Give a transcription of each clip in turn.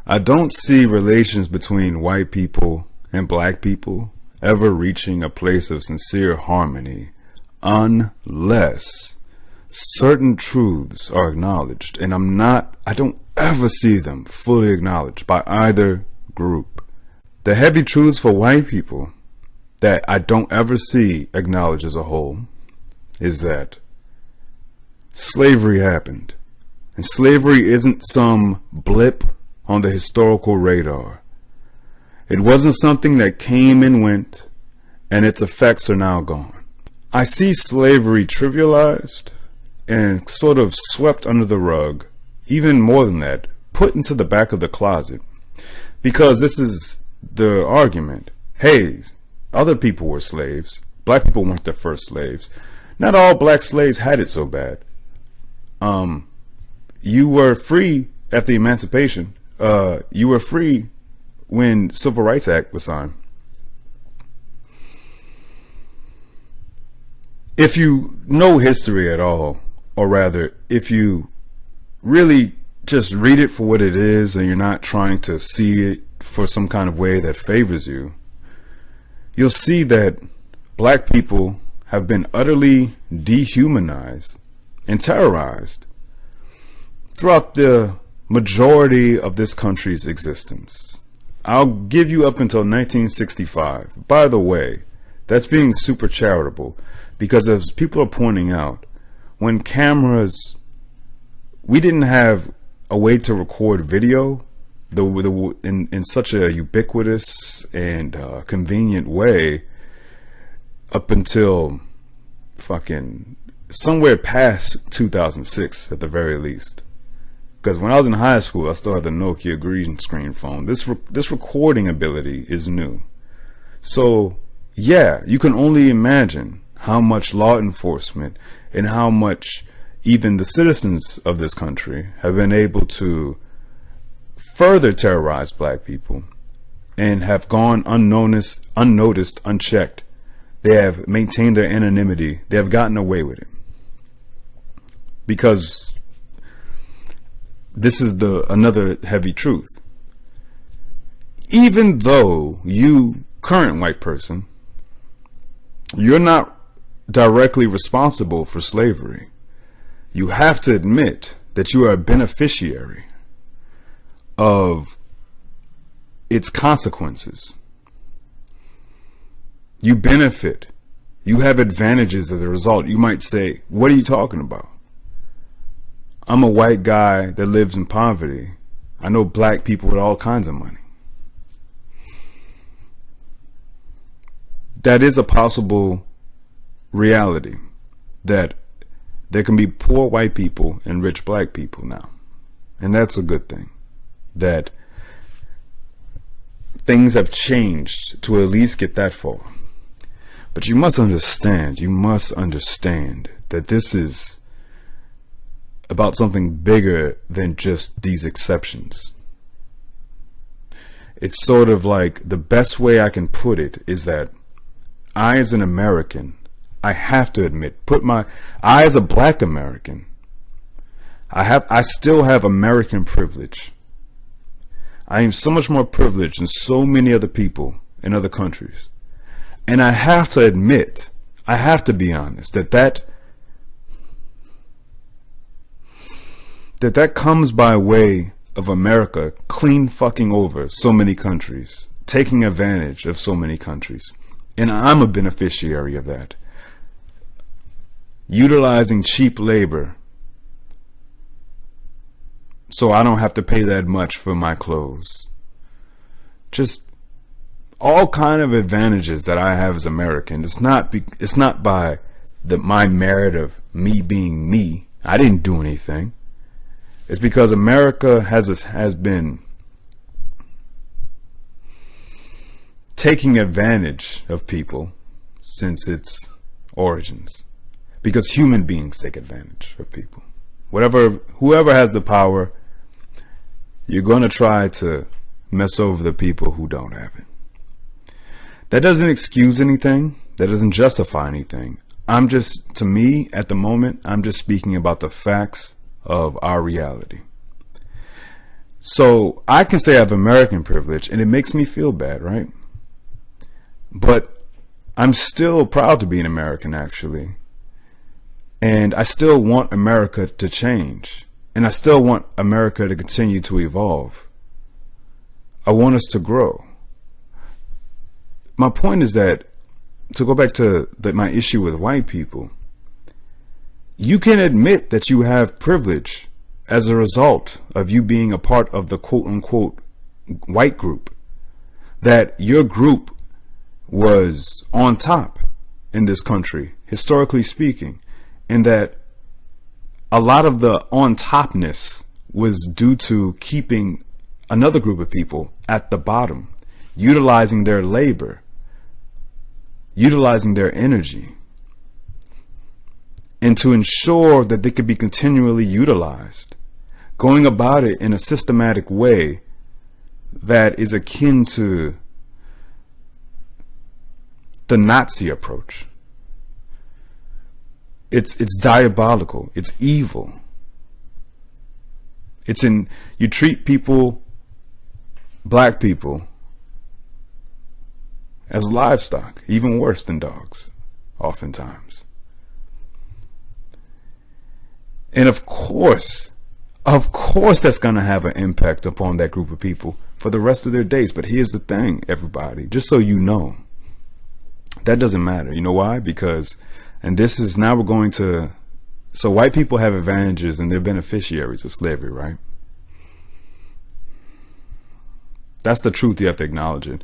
I don't see relations between white people and black people ever reaching a place of sincere harmony unless certain truths are acknowledged. And I don't ever see them fully acknowledged by either group. The heavy truths for white people that I don't ever see acknowledged as a whole is that slavery happened. And slavery isn't some blip on the historical radar. It wasn't something that came and went, and its effects are now gone. I see slavery trivialized and sort of swept under the rug, even more than that, put into the back of the closet. Because this is the argument. Hey, other people were slaves. Black people weren't the first slaves. Not all black slaves had it so bad. You were free after emancipation. You were free when Civil Rights Act was signed. If you know history at all, or rather, if you really just read it for what it is and you're not trying to see it for some kind of way that favors you, you'll see that black people have been utterly dehumanized and terrorized throughout the majority of this country's existence. I'll give you up until 1965. By the way, that's being super charitable, because as people are pointing out, when cameras, we didn't have a way to record video in such a ubiquitous and convenient way up until fucking somewhere past 2006 at the very least. Because when I was in high school, I still had the Nokia green screen phone. This recording ability is new. So yeah, you can only imagine how much law enforcement and how much even the citizens of this country have been able to further terrorize black people and have gone unnoticed, unchecked. They have maintained their anonymity. They have gotten away with it. Because this is another heavy truth. Even though you, current white person, you're not directly responsible for slavery, you have to admit that you are a beneficiary of its consequences. You benefit. You have advantages as a result. You might say, what are you talking about? I'm a white guy that lives in poverty. I know black people with all kinds of money. That is a possible reality, that there can be poor white people and rich black people now. And that's a good thing. That things have changed to at least get that far. But you must understand that this is about something bigger than just these exceptions. It's sort of like, the best way I can put it is that I, as an American, I have to admit, I as a black American, I still have American privilege. I am so much more privileged than so many other people in other countries. And I have to admit, I have to be honest, that comes by way of America clean fucking over so many countries, taking advantage of so many countries. And I'm a beneficiary of that. Utilizing cheap labor so I don't have to pay that much for my clothes. Just all kind of advantages that I have as American. It's not by my merit of me being me. I didn't do anything. It's because America has been taking advantage of people since its origins. Because human beings take advantage of people. Whoever has the power, you're going to try to mess over the people who don't have it. That doesn't excuse anything. That doesn't justify anything. To me, at the moment, I'm just speaking about the facts of our reality. So I can say I have American privilege and it makes me feel bad, right? But I'm still proud to be an American, actually. And I still want America to change. And I still want America to continue to evolve. I want us to grow. My point is that, to go back to my issue with white people, you can admit that you have privilege as a result of you being a part of the quote unquote white group, that your group was on top in this country, historically speaking, and that a lot of the on topness was due to keeping another group of people at the bottom, utilizing their labor, utilizing their energy, and to ensure that they could be continually utilized, going about it in a systematic way that is akin to the Nazi approach. It's diabolical. It's evil. You treat people, black people, as livestock, even worse than dogs, oftentimes. And of course that's going to have an impact upon that group of people for the rest of their days. But here's the thing, everybody, just so you know, that doesn't matter. You know why? Because, and this is now we're going to, so white people have advantages and they're beneficiaries of slavery, right? That's the truth. You have to acknowledge it.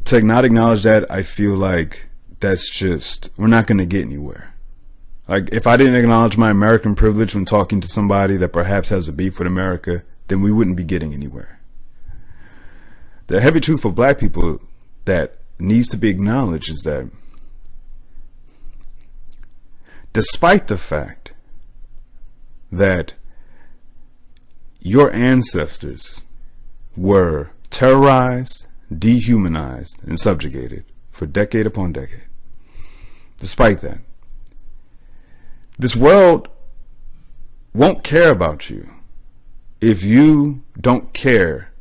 To not acknowledge that, I feel like that's just, we're not going to get anywhere. Like, if I didn't acknowledge my American privilege when talking to somebody that perhaps has a beef with America, then we wouldn't be getting anywhere. The heavy truth for black people that needs to be acknowledged is that despite the fact that your ancestors were terrorized, dehumanized, and subjugated for decade upon decade, despite that, this world won't care about you if you don't care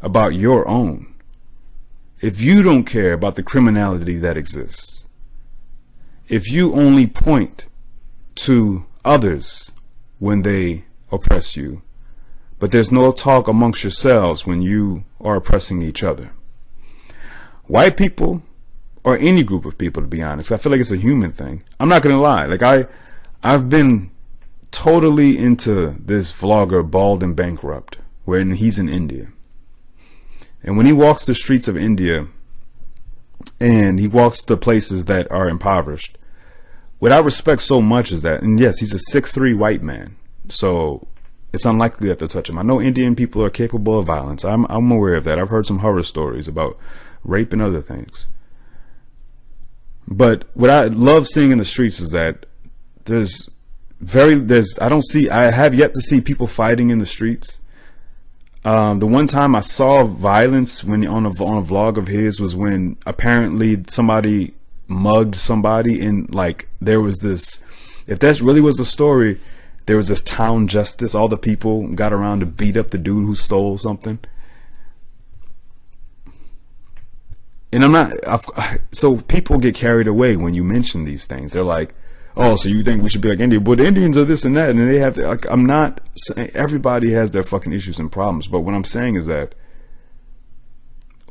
about your own. If you don't care about the criminality that exists. If you only point to others when they oppress you, but there's no talk amongst yourselves when you are oppressing each other. White people, or any group of people, to be honest, I feel like it's a human thing. I'm not gonna lie, like I've been totally into this vlogger Bald and Bankrupt, when he's in India. And when he walks the streets of India and he walks the places that are impoverished, what I respect so much is that, and yes, he's a 6'3" white man, so it's unlikely that they'll touch him. I know Indian people are capable of violence. I'm aware of that. I've heard some horror stories about rape and other things. But what I love seeing in the streets is that I have yet to see people fighting in the streets. The one time I saw violence when on a vlog of his was when apparently somebody mugged somebody, and like there was this, if that really was a story, there was this town justice. All the people got around to beat up the dude who stole something. And so people get carried away when you mention these things. They're like, oh, so you think we should be like India? But Indians are this and that, and they have to, like, I'm not saying everybody has their fucking issues and problems, but what I'm saying is that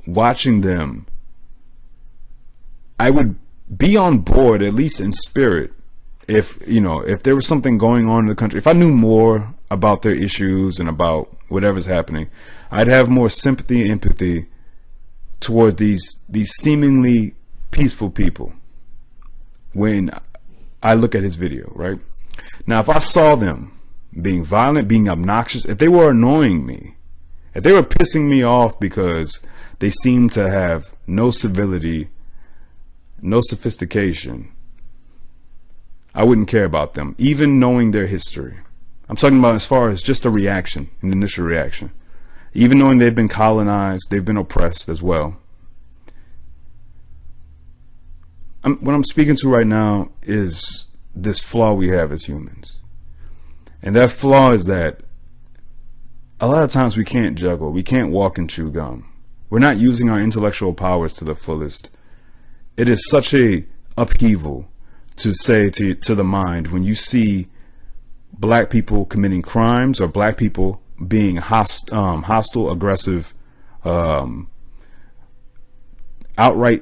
watching them, I would be on board, at least in spirit, if there was something going on in the country, if I knew more about their issues and about whatever's happening, I'd have more sympathy and empathy towards these seemingly peaceful people when I look at his video, right? Now, if I saw them being violent, being obnoxious, if they were annoying me, if they were pissing me off because they seemed to have no civility, no sophistication, I wouldn't care about them, even knowing their history. I'm talking about as far as just a reaction, an initial reaction. Even knowing they've been colonized, they've been oppressed as well. What I'm speaking to right now is this flaw we have as humans. And that flaw is that a lot of times we can't juggle. We can't walk and chew gum. We're not using our intellectual powers to the fullest. It is such a upheaval to say to the mind when you see black people committing crimes or black people being hostile, aggressive, outright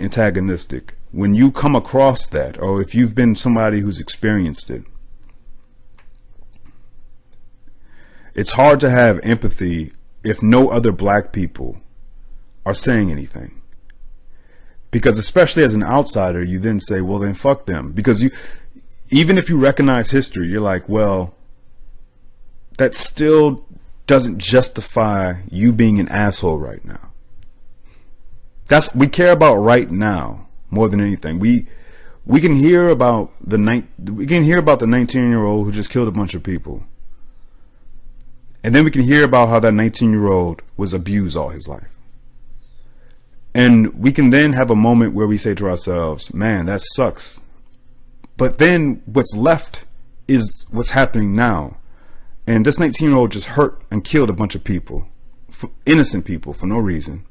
antagonistic. When you come across that, or if you've been somebody who's experienced it, it's hard to have empathy if no other black people are saying anything. Because especially as an outsider, you then say, well, then fuck them. Because even if you recognize history, you're like, well, that still doesn't justify you being an asshole right now. We care about right now more than anything. We can hear about the 19-year-old who just killed a bunch of people. And then we can hear about how that 19-year-old was abused all his life. And we can then have a moment where we say to ourselves, man, that sucks. But then what's left is what's happening now. And this 19-year-old just hurt and killed a bunch of people, innocent people, for no reason.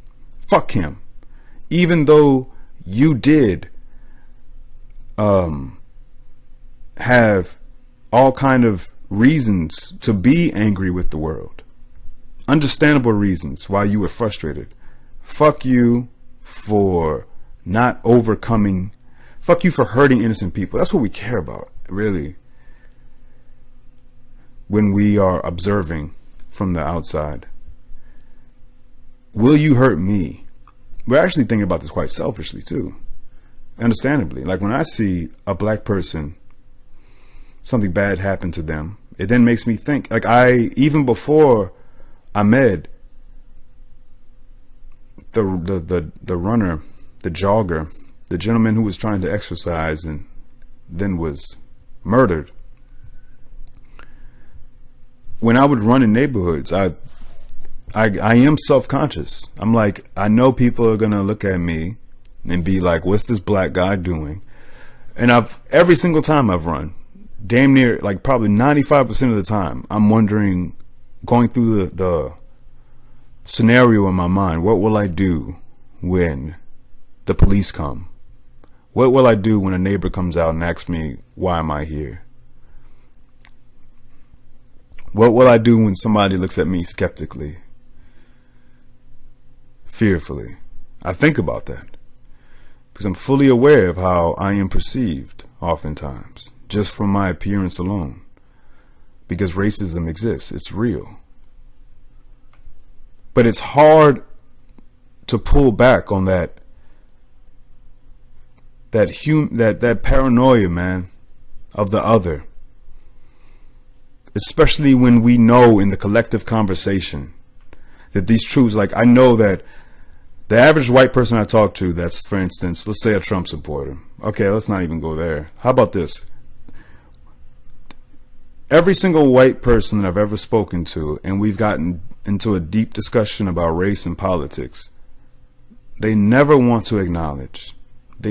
Fuck him. Even though you did have all kind of reasons to be angry with the world, understandable reasons why you were frustrated. Fuck you for not overcoming. Fuck you for hurting innocent people. That's what we care about, really, when we are observing from the outside. Will you hurt me? We're actually thinking about this quite selfishly too, understandably. Like when I see a black person, something bad happen to them, it then makes me think. Like even before Ahmed, the runner, the jogger, the gentleman who was trying to exercise and then was murdered. When I would run in neighborhoods, I am self-conscious. I'm like, I know people are gonna look at me and be like, what's this black guy doing? And every single time I've run, damn near, like probably 95% of the time, I'm wondering, going through the scenario in my mind, what will I do when the police come? What will I do when a neighbor comes out and asks me, why am I here? What will I do when somebody looks at me skeptically, fearfully? I think about that because I'm fully aware of how I am perceived oftentimes, just from my appearance alone, because racism exists. It's real. But it's hard to pull back on that paranoia, man, of the other. Especially when we know in the collective conversation that these truths, like I know that the average white person I talk to, that's, for instance, let's say a Trump supporter. Okay, let's not even go there. How about this? Every single white person that I've ever spoken to, and we've gotten into a deep discussion about race and politics, they never want to acknowledge the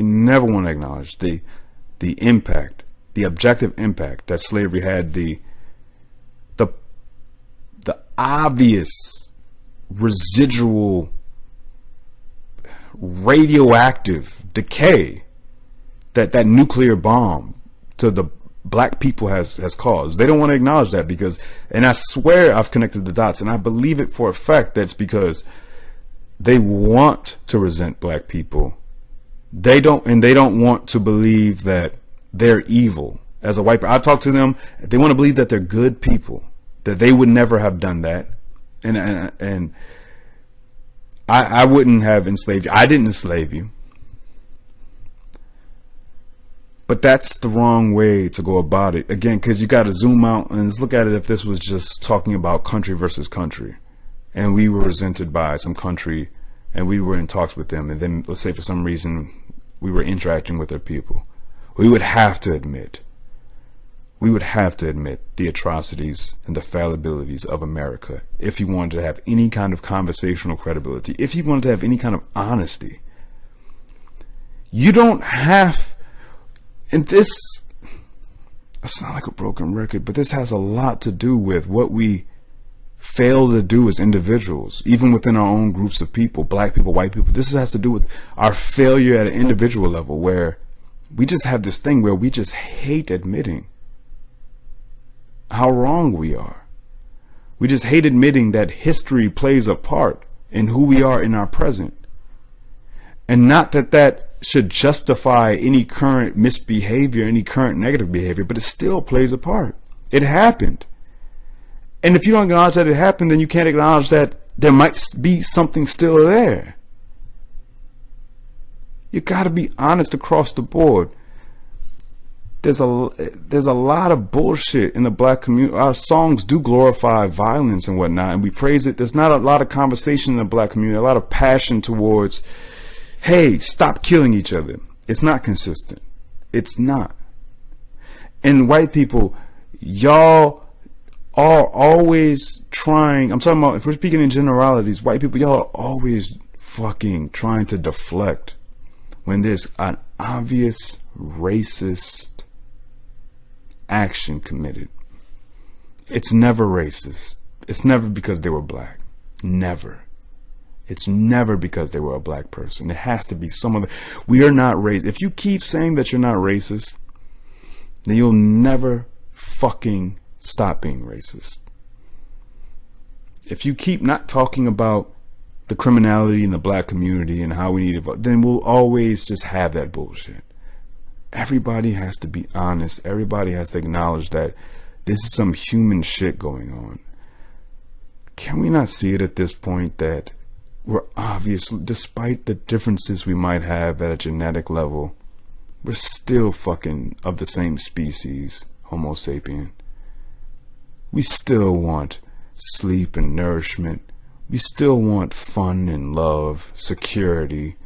impact, the objective impact that slavery had, the obvious residual radioactive decay that nuclear bomb to the black people has caused. They don't want to acknowledge that because, and I swear I've connected the dots, and I believe it for a fact that's because they want to resent black people. They don't want to believe that they're evil. As a white person, I've talked to them, they want to believe that they're good people, that they would never have done that. And I wouldn't have enslaved you. I didn't enslave you. But that's the wrong way to go about it. Again, because you got to zoom out and let's look at it if this was just talking about country versus country. And we were resented by some country and we were in talks with them. And then let's say for some reason we were interacting with their people. We would have to admit the atrocities and the fallibilities of America if you wanted to have any kind of conversational credibility, if you wanted to have any kind of honesty. You don't have, and this, I sound like a broken record, but this has a lot to do with what we fail to do as individuals, even within our own groups of people, black people, white people. This has to do with our failure at an individual level, where we just have this thing where we just hate admitting how wrong we are. We just hate admitting that history plays a part in who we are in our present. And not that that should justify any current misbehavior, any current negative behavior, but it still plays a part. It happened. And if you don't acknowledge that it happened, then you can't acknowledge that there might be something still there. You got to be honest across the board. There's a lot of bullshit in the black community. Our songs do glorify violence and whatnot, and we praise it. There's not a lot of conversation in the black community, a lot of passion towards, hey, stop killing each other. It's not consistent. It's not. And white people, y'all are always trying, I'm talking about, if we're speaking in generalities, white people, y'all are always fucking trying to deflect when there's an obvious racist action committed. It's never racist. It's never because they were black. Never. It's never because they were a black person. It has to be some other. We are not racist. If you keep saying that you're not racist, then you'll never fucking stop being racist. If you keep not talking about the criminality in the black community and how we need to vote, then we'll always just have that bullshit. Everybody has to be honest. Everybody has to acknowledge that this is some human shit going on. Can we not see it at this point that we're obviously, despite the differences we might have at a genetic level, we're still fucking of the same species, Homo sapien. We still want sleep and nourishment. We still want fun and love, security.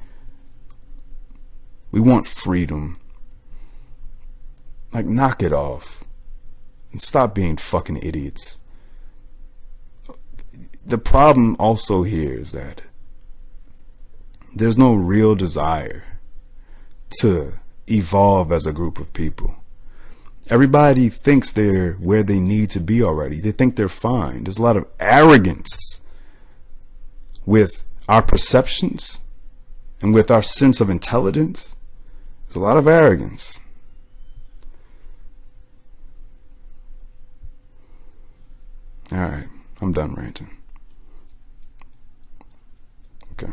We want freedom. Like, knock it off. And stop being fucking idiots. The problem also here is that there's no real desire to evolve as a group of people. Everybody thinks they're where they need to be already. They think they're fine. There's a lot of arrogance with our perceptions and with our sense of intelligence. There's a lot of arrogance. All right, I'm done ranting. Okay.